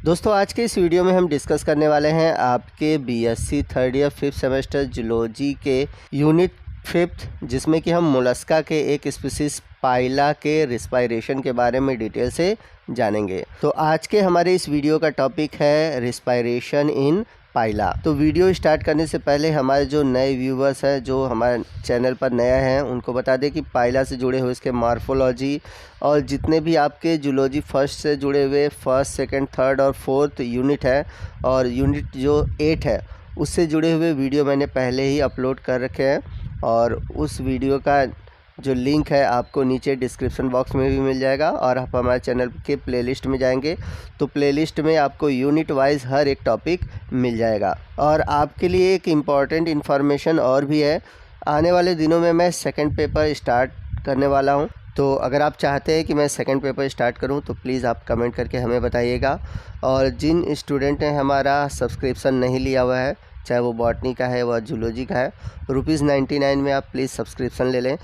दोस्तों आज के इस वीडियो में हम डिस्कस करने वाले हैं आपके BSc third year 5th semester zoology के यूनिट 5th, जिसमें कि हम मोलस्का के एक स्पीसीज पाइला के रिस्पायरेशन के बारे में डिटेल से जानेंगे। तो आज के हमारे इस वीडियो का टॉपिक है रिस्पायरेशन इन पाइला। तो वीडियो स्टार्ट करने से पहले हमारे जो नए व्यूवर्स हैं, जो हमारे चैनल पर नया हैं, उनको बता दें कि पाइला से जुड़े हुए इसके मॉर्फोलॉजी और जितने भी आपके जूलॉजी फर्स्ट से जुड़े हुए फर्स्ट, सेकंड, थर्ड और फोर्थ यूनिट है और यूनिट जो 8 है उससे जुड़े हुए वीडियो मैंने पहले ही अपलोड कर रखे हैं और उस वीडियो का जो लिंक है आपको नीचे डिस्क्रिप्शन बॉक्स में भी मिल जाएगा। और आप हमारे चैनल के प्लेलिस्ट में जाएंगे तो प्लेलिस्ट में आपको यूनिट वाइज हर एक टॉपिक मिल जाएगा। और आपके लिए एक इम्पॉर्टेंट इन्फॉर्मेशन और भी है, आने वाले दिनों में मैं सेकंड पेपर स्टार्ट करने वाला हूं। तो अगर आप चाहते हैं कि मैं सेकंड पेपर स्टार्ट करूं तो प्लीज़ आप कमेंट करके हमें बताइएगा। और जिन स्टूडेंट ने हमारा सब्सक्रिप्शन नहीं लिया हुआ है, चाहे वो बॉटनी का है व जूलॉजी का है, ₹99 में आप प्लीज़ सब्सक्रिप्शन ले लें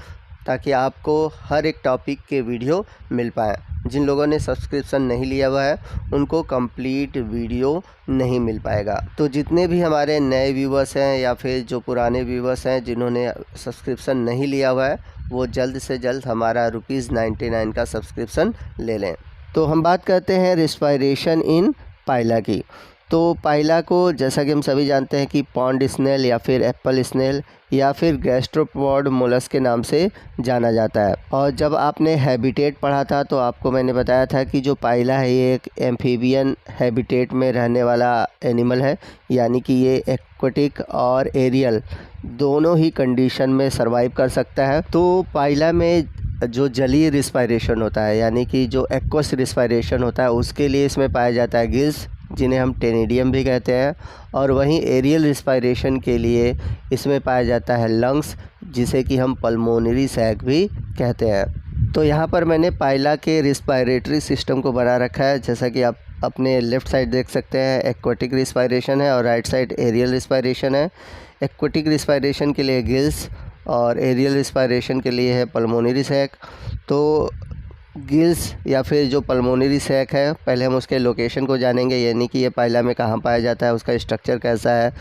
ताकि आपको हर एक टॉपिक के वीडियो मिल पाए। जिन लोगों ने सब्सक्रिप्शन नहीं लिया हुआ है उनको कंप्लीट वीडियो नहीं मिल पाएगा। तो जितने भी हमारे नए व्यूवर्स हैं या फिर जो पुराने व्यूवर्स हैं जिन्होंने सब्सक्रिप्शन नहीं लिया हुआ है, वो जल्द से जल्द हमारा ₹99 का सब्सक्रिप्शन ले लें। तो हम बात करते हैं रिस्पायरेशन इन पाइला की। तो पाइला को जैसा कि हम सभी जानते हैं कि पॉन्ड स्नेल या फिर एप्पल स्नेल या फिर गैस्ट्रोपॉड मोलस्क के नाम से जाना जाता है। और जब आपने हैबिटेट पढ़ा था तो आपको मैंने बताया था कि जो पाइला है ये एक एम्फीबियन हैबिटेट में रहने वाला एनिमल है, यानी कि ये एक्वेटिक और एरियल दोनों ही कंडीशन में सर्वाइव कर सकता है। तो पाइला में जो जलीय रिस्पायरेशन होता है, यानी कि जो एक्वस रिस्पायरेशन होता है, उसके लिए इसमें पाया जाता है गिल्स, जिन्हें हम टेनिडियम भी कहते हैं। और वहीं एरियल रिस्पायरेशन के लिए इसमें पाया जाता है लंग्स, जिसे कि हम पल्मोनरी सैक भी कहते हैं। तो यहाँ पर मैंने पाइला के रिस्पायरेटरी सिस्टम को बना रखा है। जैसा कि आप अपने लेफ़्ट साइड देख सकते हैं एक्वेटिक रिस्पायरेशन है और राइट साइड एरियल रिस्पायरेशन है। एक्वेटिक रिस्पायरेशन के लिए गिल्स और एरियल रिस्पायरेशन के लिए है पल्मोनरी सैक। तो गिल्स या फिर जो पल्मोनरी सैक है, पहले हम उसके लोकेशन को जानेंगे, यानी कि ये पाइला में कहाँ पाया जाता है, उसका स्ट्रक्चर कैसा है,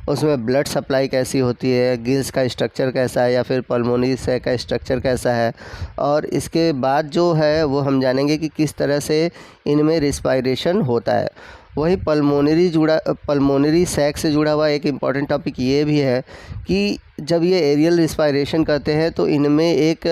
उसमें ब्लड सप्लाई कैसी होती है, गिल्स का स्ट्रक्चर कैसा है या फिर पल्मोनरी सैक का स्ट्रक्चर कैसा है। और इसके बाद जो है वो हम जानेंगे कि किस तरह से इनमें रिस्पायरेशन होता है। वही पल्मोनरी सैक से जुड़ा हुआ एक इम्पॉर्टेंट टॉपिक ये भी है कि जब ये एरियल रिस्पायरेशन करते हैं तो इनमें एक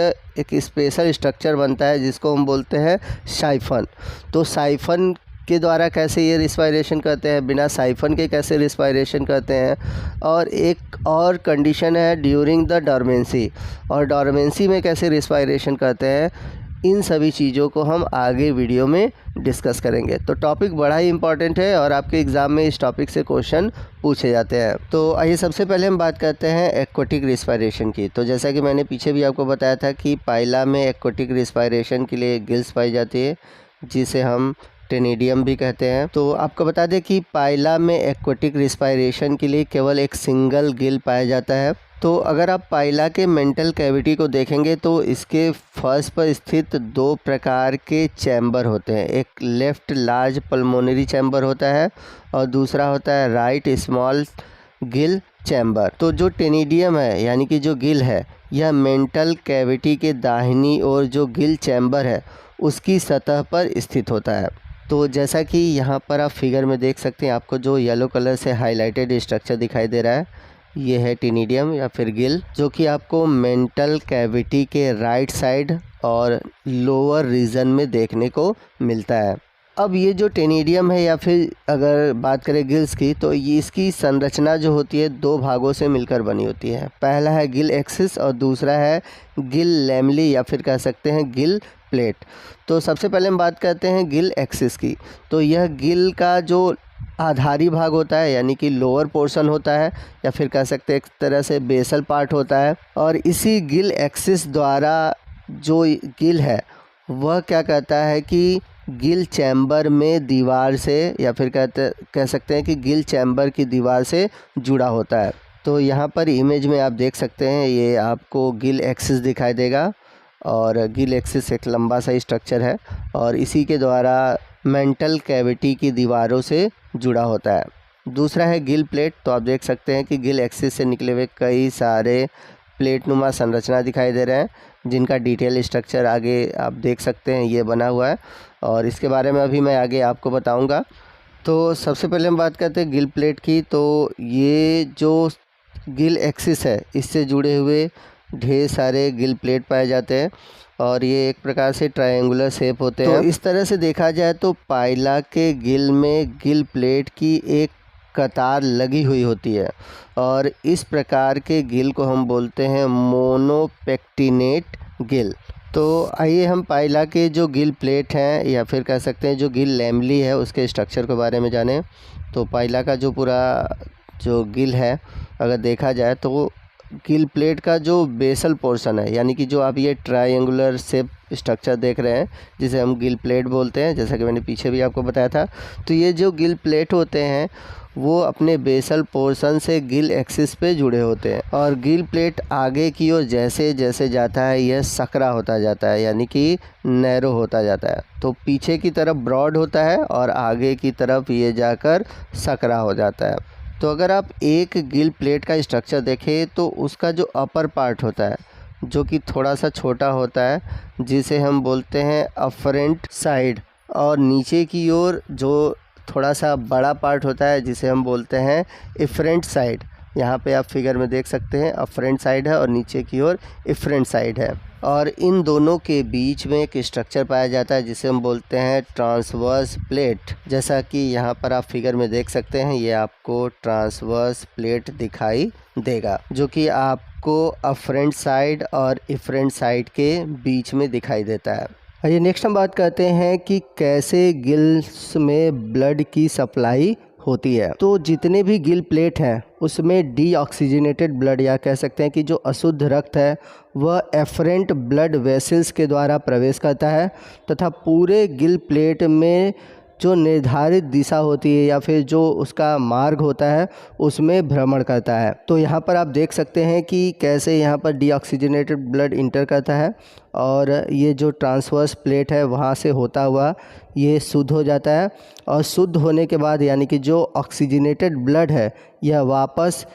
स्पेशल स्ट्रक्चर बनता है जिसको हम बोलते हैं साइफन। तो साइफन के द्वारा कैसे ये रिस्पायरेशन करते हैं, बिना साइफन के कैसे रिस्पायरेशन करते हैं। और एक और कंडीशन है ड्यूरिंग द डॉर्मेंसी, और डॉर्मेंसी में कैसे रिस्पायरेशन करते हैं। इन सभी चीज़ों को हम आगे वीडियो में डिस्कस करेंगे। तो टॉपिक बड़ा ही इंपॉर्टेंट है और आपके एग्ज़ाम में इस टॉपिक से क्वेश्चन पूछे जाते हैं। तो आइए सबसे पहले हम बात करते हैं एक्वेटिक रिस्पायरेशन की। तो जैसा कि मैंने पीछे भी आपको बताया था कि पाइला में एक्वेटिक रिस्पायरेशन के लिए गिल्स पाई जाती है, जिसे हम टेनिडियम भी कहते हैं। तो आपको बता दें कि पाइला में एक्वेटिक रिस्पायरेशन के लिए केवल एक सिंगल गिल पाया जाता है। तो अगर आप पाइला के मेंटल कैविटी को देखेंगे तो इसके फर्स्ट पर स्थित 2 प्रकार के चैम्बर होते हैं। एक लेफ़्ट लार्ज पल्मोनरी चैम्बर होता है और दूसरा होता है राइट स्मॉल गिल चैम्बर। तो जो टेनिडियम है, यानी कि जो गिल है, यह मेंटल कैविटी के दाहिनी ओर जो गिल चैम्बर है उसकी सतह पर स्थित होता है। तो जैसा कि यहाँ पर आप फिगर में देख सकते हैं, आपको जो येलो कलर से हाईलाइटेड स्ट्रक्चर दिखाई दे रहा है, ये है टेनिडियम या फिर गिल, जो कि आपको मेंटल कैविटी के राइट साइड और लोअर रीजन में देखने को मिलता है। अब ये जो टेनिडियम है या फिर अगर बात करें गिल्स की, तो ये इसकी संरचना जो होती है 2 भागों से मिलकर बनी होती है। पहला है गिल एक्सिस और दूसरा है गिल लैमली या फिर कह सकते हैं गिल प्लेट। तो सबसे पहले हम बात करते हैं गिल एक्सिस की। तो यह गिल का जो आधारी भाग होता है, यानी कि लोअर पोर्शन होता है या फिर कह सकते हैं एक तरह से बेसल पार्ट होता है। और इसी गिल एक्सिस द्वारा जो गिल है वह क्या कहता है कि गिल चैम्बर में दीवार से या फिर कह सकते हैं कि गिल चैम्बर की दीवार से जुड़ा होता है। तो यहाँ पर इमेज में आप देख सकते हैं, ये आपको गिल एक्सिस दिखाई देगा और गिल एक्सिस एक लंबा सा स्ट्रक्चर है और इसी के द्वारा मेंटल कैविटी की दीवारों से जुड़ा होता है। दूसरा है गिल प्लेट। तो आप देख सकते हैं कि गिल एक्सिस से निकले हुए कई सारे प्लेट नुमा संरचना दिखाई दे रहे हैं, जिनका डिटेल स्ट्रक्चर आगे आप देख सकते हैं ये बना हुआ है, और इसके बारे में अभी मैं आगे आपको बताऊंगा। तो सबसे पहले हम बात करते हैं गिल प्लेट की। तो ये जो गिल एक्सिस है, इससे जुड़े हुए ढेर सारे गिल प्लेट पाए जाते हैं, और ये एक प्रकार से ट्रायंगुलर शेप होते हैं। तो इस तरह से देखा जाए तो पाइला के गिल में गिल प्लेट की एक कतार लगी हुई होती है, और इस प्रकार के गिल को हम बोलते हैं मोनोपेक्टिनेट गिल। तो आइए हम पाइला के जो गिल प्लेट हैं, या फिर कह सकते हैं जो गिल लैमली है, उसके स्ट्रक्चर के बारे में जानें। तो पाइला का जो पूरा जो गिल है, अगर देखा जाए तो गिल प्लेट का जो बेसल पोर्शन है, यानी कि जो आप ये ट्रायंगुलर शेप स्ट्रक्चर देख रहे हैं, जिसे हम गिल प्लेट बोलते हैं, जैसा कि मैंने पीछे भी आपको बताया था। तो ये जो गिल प्लेट होते हैं वो अपने बेसल पोर्शन से गिल एक्सिस पे जुड़े होते हैं, और गिल प्लेट आगे की ओर जैसे जैसे जाता है यह सकरा होता जाता है, यानी कि नैरो होता जाता है। तो पीछे की तरफ ब्रॉड होता है और आगे की तरफ ये जाकर सकरा हो जाता है। तो अगर आप एक गिल प्लेट का स्ट्रक्चर देखें तो उसका जो अपर पार्ट होता है, जो कि थोड़ा सा छोटा होता है, जिसे हम बोलते हैं अफरेंट साइड, और नीचे की ओर जो थोड़ा सा बड़ा पार्ट होता है, जिसे हम बोलते हैं इफरेंट साइड। यहाँ पे आप फिगर में देख सकते हैं अफरेंट साइड है और नीचे की ओर इफरेंट साइड है, और इन दोनों के बीच में एक स्ट्रक्चर पाया जाता है जिसे हम बोलते हैं ट्रांसवर्स प्लेट। जैसा कि यहाँ पर आप फिगर में देख सकते हैं, ये आपको ट्रांसवर्स प्लेट दिखाई देगा, जो कि आपको अफरेंट साइड और इफरेंट साइड के बीच में दिखाई देता है। आइए नेक्स्ट हम बात करते हैं कि कैसे गिल्स में ब्लड की सप्लाई होती है। तो जितने भी गिल प्लेट हैं उसमें डीऑक्सीजनेटेड ब्लड, या कह सकते हैं कि जो अशुद्ध रक्त है, वह एफरेंट ब्लड वेसल्स के द्वारा प्रवेश करता है, तथा पूरे गिल प्लेट में जो निर्धारित दिशा होती है या फिर जो उसका मार्ग होता है उसमें भ्रमण करता है। तो यहाँ पर आप देख सकते हैं कि कैसे यहाँ पर डीऑक्सीजनेटेड ब्लड इंटर करता है, और ये जो ट्रांसवर्स प्लेट है वहाँ से होता हुआ ये शुद्ध हो जाता है, और शुद्ध होने के बाद यानी कि जो ऑक्सीजनेटेड ब्लड है यह वापस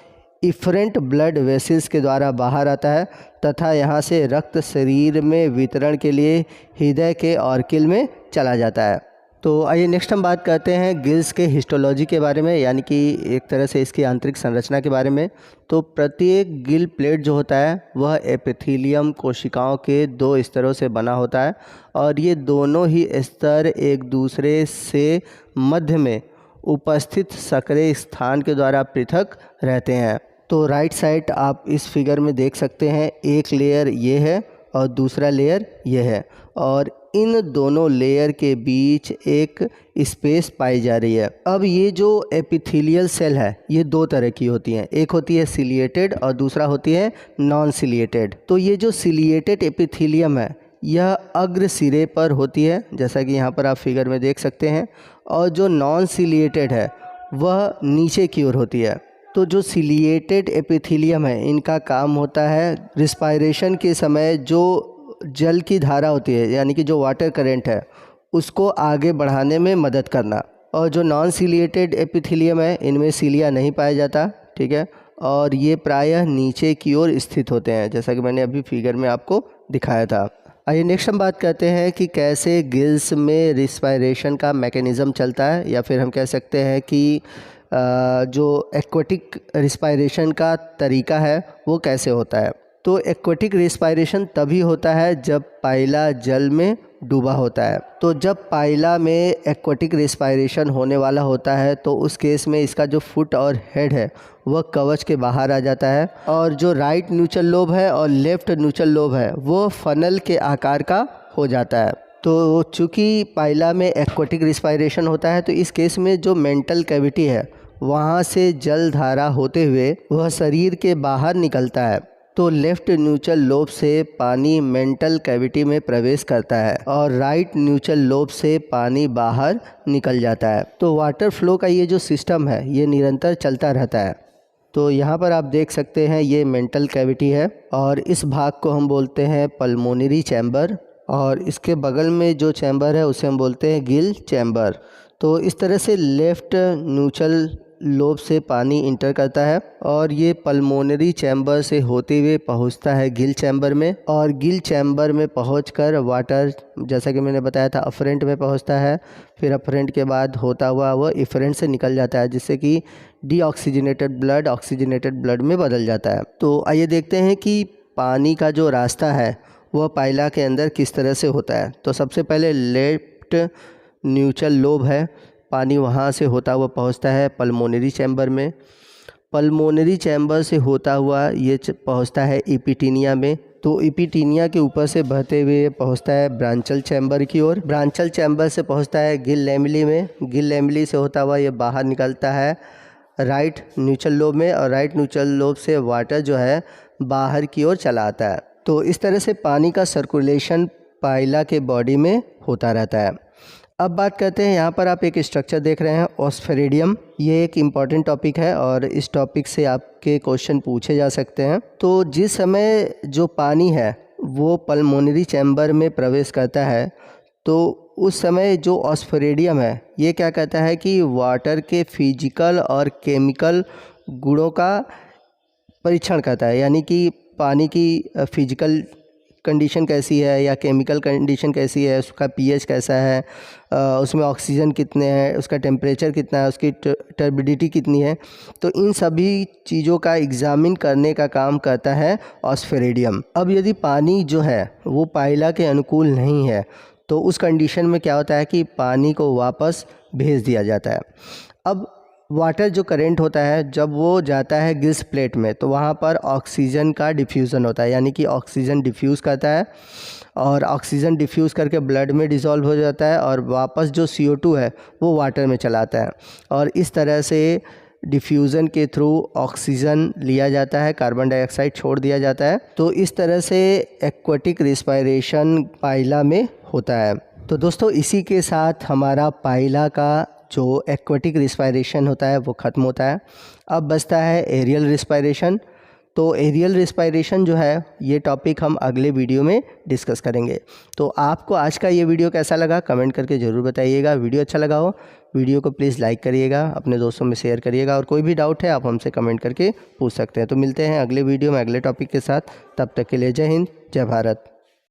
इफरेंट ब्लड वेसल्स के द्वारा बाहर आता है, तथा यहाँ से रक्त शरीर में वितरण के लिए हृदय के ऑर्किल में चला जाता है। तो आइए नेक्स्ट हम बात करते हैं गिल्स के हिस्टोलॉजी के बारे में, यानी कि एक तरह से इसकी आंतरिक संरचना के बारे में। तो प्रत्येक गिल प्लेट जो होता है वह एपिथेलियम कोशिकाओं के 2 स्तरों से बना होता है, और ये दोनों ही स्तर एक दूसरे से मध्य में उपस्थित सक्रिय स्थान के द्वारा पृथक रहते हैं। तो राइट साइड आप इस फिगर में देख सकते हैं, एक लेयर ये है और दूसरा लेयर ये है, और इन दोनों लेयर के बीच एक स्पेस पाई जा रही है। अब ये जो एपिथेलियल सेल है ये 2 तरह की होती हैं, एक होती है सिलिएटेड और दूसरा होती है नॉन सिलिएटेड। तो ये जो सिलिएटेड एपिथेलियम है यह अग्र सिरे पर होती है, जैसा कि यहाँ पर आप फिगर में देख सकते हैं, और जो नॉन सिलिएटेड है वह नीचे की ओर होती है। तो जो सिलिएटेड एपिथेलियम है इनका काम होता है रिस्पायरेशन के समय जो जल की धारा होती है, यानी कि जो वाटर करंट है, उसको आगे बढ़ाने में मदद करना। और जो नॉन सिलिएटेड एपिथेलियम है इनमें सिलिया नहीं पाया जाता, ठीक है, और ये प्रायः नीचे की ओर स्थित होते हैं, जैसा कि मैंने अभी फिगर में आपको दिखाया था। आइए नेक्स्ट हम बात करते हैं कि कैसे गिल्स में रिस्पायरेशन का मैकेनिज़्म चलता है, या फिर हम कह सकते हैं कि जो एक्वेटिक रिस्पायरेशन का तरीका है वो कैसे होता है। तो एक्वेटिक रिस्पायरेशन तभी होता है जब पाइला जल में डूबा होता है। तो जब पाइला में एक्वेटिक रिस्पायरेशन होने वाला होता है तो उस केस में इसका जो फुट और हेड है वह कवच के बाहर आ जाता है, और जो राइट न्यूट्रल लोब है और लेफ्ट न्यूट्रल लोब है वो फनल के आकार का हो जाता है। तो चूँकि पाइला में एक्वेटिक रिस्पायरेशन होता है तो इस केस में जो मेंटल कैविटी है वहाँ से जल धारा होते हुए वह शरीर के बाहर निकलता है। तो लेफ़्ट न्यूट्रल लोब से पानी मेंटल कैविटी में प्रवेश करता है और राइट न्यूट्रल लोब से पानी बाहर निकल जाता है। तो वाटर फ्लो का ये जो सिस्टम है ये निरंतर चलता रहता है। तो यहाँ पर आप देख सकते हैं ये मेंटल कैविटी है और इस भाग को हम बोलते हैं पल्मोनरी चैम्बर, और इसके बगल में जो चैम्बर है उसे हम बोलते हैं गिल चैम्बर। तो इस तरह से लेफ़्ट न्यूट्रल लोब से पानी इंटर करता है और ये पल्मोनरी चैम्बर से होते हुए पहुंचता है गिल चैम्बर में, और गिल चैम्बर में पहुंचकर वाटर, जैसा कि मैंने बताया था, अफरेंट में पहुंचता है। फिर अफरेंट के बाद होता हुआ वो इफरेंट से निकल जाता है, जिससे कि डीऑक्सीजनेटेड ब्लड ऑक्सीजनेटेड ब्लड में बदल जाता है। तो आइए देखते हैं कि पानी का जो रास्ता है वह पाइला के अंदर किस तरह से होता है। तो सबसे पहले लेफ्ट न्यूट्रल लोब है, पानी वहाँ से होता हुआ पहुँचता है पल्मोनरी चैम्बर में। पल्मोनरी चैम्बर से होता हुआ ये पहुँचता है इपिटीनिया में। तो इपिटीनिया के ऊपर से बहते हुए पहुँचता है ब्रांचल चैम्बर की ओर। ब्रांचल चैम्बर से पहुँचता है गिल लैमेली में। गिल लैमेली से होता हुआ ये बाहर निकलता है राइट न्यूट्रल लोब में, और राइट न्यूट्रल लोब से वाटर जो है बाहर की ओर चला आता है। तो इस तरह से पानी का सर्कुलेशन पाइला के बॉडी में होता रहता है। अब बात करते हैं, यहाँ पर आप एक स्ट्रक्चर देख रहे हैं ऑस्फेरिडियम। ये एक इम्पॉर्टेंट टॉपिक है और इस टॉपिक से आपके क्वेश्चन पूछे जा सकते हैं। तो जिस समय जो पानी है वो पल्मोनरी चैम्बर में प्रवेश करता है, तो उस समय जो ऑस्फेरिडियम है ये क्या कहता है कि वाटर के फिजिकल और केमिकल गुणों का परीक्षण करता है, यानी कि पानी की फिजिकल कंडीशन कैसी है या केमिकल कंडीशन कैसी है, उसका पीएच कैसा है, उसमें ऑक्सीजन कितने हैं, उसका टेम्परेचर कितना है, उसकी टर्बिडिटी कितनी है। तो इन सभी चीज़ों का एग्जामिन करने का काम करता है ऑस्फेरिडियम। अब यदि पानी जो है वो पाइला के अनुकूल नहीं है तो उस कंडीशन में क्या होता है कि पानी को वापस भेज दिया जाता है। अब वाटर जो करंट होता है जब वो जाता है गिल्स प्लेट में, तो वहाँ पर ऑक्सीजन का डिफ्यूज़न होता है, यानी कि ऑक्सीजन डिफ्यूज़ करता है और ऑक्सीजन डिफ्यूज़ करके ब्लड में डिसॉल्व हो जाता है और वापस जो CO2 है वो वाटर में चला आता है, और इस तरह से डिफ्यूज़न के थ्रू ऑक्सीजन लिया जाता है, कार्बन डाइऑक्साइड छोड़ दिया जाता है। तो इस तरह से एक्वाटिक रिस्पायरेशन पाइला में होता है। तो दोस्तों इसी के साथ हमारा पाइला का जो एक्वाटिक रिस्पायरेशन होता है वो ख़त्म होता है। अब बचता है एरियल रिस्पायरेशन। तो एरियल रिस्पायरेशन जो है ये टॉपिक हम अगले वीडियो में डिस्कस करेंगे। तो आपको आज का ये वीडियो कैसा लगा कमेंट करके ज़रूर बताइएगा। वीडियो अच्छा लगा हो वीडियो को प्लीज़ लाइक करिएगा, अपने दोस्तों में शेयर करिएगा, और कोई भी डाउट है आप हमसे कमेंट करके पूछ सकते हैं। तो मिलते हैं अगले वीडियो में अगले टॉपिक के साथ। तब तक के लिए जय हिंद, जय भारत।